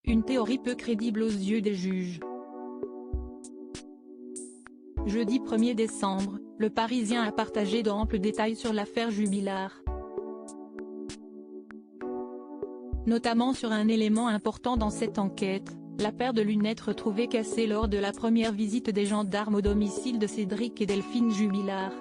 Une théorie peu crédible aux yeux des juges. Jeudi 1er décembre, Le Parisien a partagé d'amples détails sur l'affaire Jubillar. Notamment sur un élément important dans cette enquête, la paire de lunettes retrouvée cassée lors de la première visite des gendarmes au domicile de Cédric et Delphine Jubillar.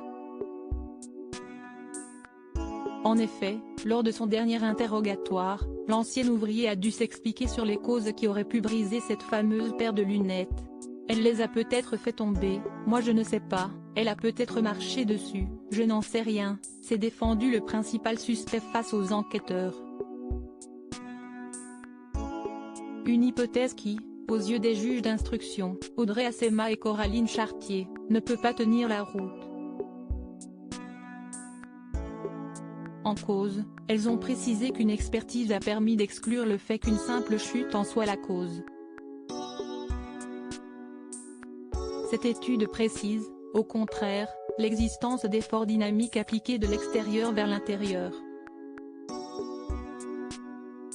En effet, lors de son dernier interrogatoire, l'ancien ouvrier a dû s'expliquer sur les causes qui auraient pu briser cette fameuse paire de lunettes. Elle les a peut-être fait tomber, moi je ne sais pas, elle a peut-être marché dessus, je n'en sais rien, s'est défendu le principal suspect face aux enquêteurs. Une hypothèse qui, aux yeux des juges d'instruction, Audrey Assema et Coraline Chartier, ne peut pas tenir la route. En cause, elles ont précisé qu'une expertise a permis d'exclure le fait qu'une simple chute en soit la cause. Cette étude précise, au contraire, l'existence d'efforts dynamiques appliqués de l'extérieur vers l'intérieur.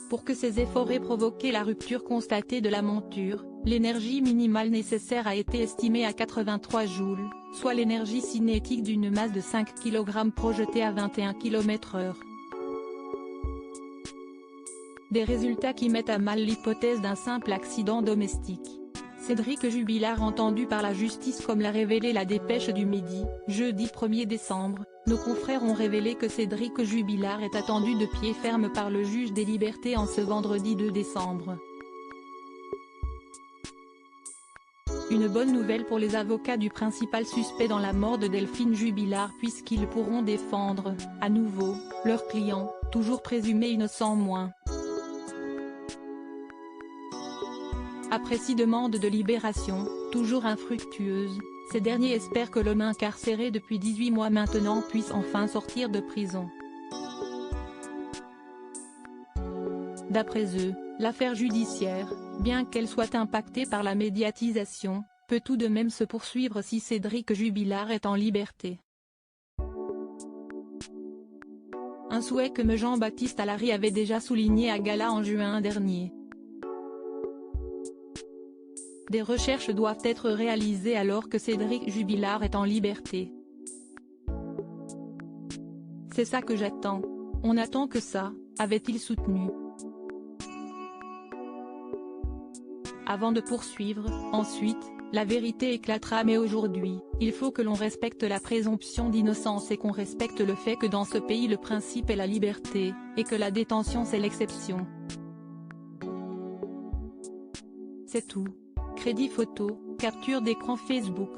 Pour que ces efforts aient provoqué la rupture constatée de la monture, l'énergie minimale nécessaire a été estimée à 83 joules, soit l'énergie cinétique d'une masse de 5 kg projetée à 21 km/h. Des résultats qui mettent à mal l'hypothèse d'un simple accident domestique. Cédric Jubillar entendu par la justice comme l'a révélé la Dépêche du Midi, jeudi 1er décembre, nos confrères ont révélé que Cédric Jubillar est attendu de pied ferme par le juge des libertés en ce vendredi 2 décembre. Une bonne nouvelle pour les avocats du principal suspect dans la mort de Delphine Jubillar puisqu'ils pourront défendre, à nouveau, leur client, toujours présumé innocent moins. Après 6 demandes de libération, toujours infructueuses, ces derniers espèrent que l'homme incarcéré depuis 18 mois maintenant puisse enfin sortir de prison. D'après eux, l'affaire judiciaire, bien qu'elle soit impactée par la médiatisation, peut tout de même se poursuivre si Cédric Jubillar est en liberté. Un souhait que Jean-Baptiste Allary avait déjà souligné à Gala en juin dernier. Des recherches doivent être réalisées alors que Cédric Jubillar est en liberté. C'est ça que j'attends. On attend que ça, avait-il soutenu. Avant de poursuivre, ensuite, la vérité éclatera mais aujourd'hui, il faut que l'on respecte la présomption d'innocence et qu'on respecte le fait que dans ce pays le principe est la liberté, et que la détention c'est l'exception. C'est tout. Crédit photo, capture d'écran Facebook.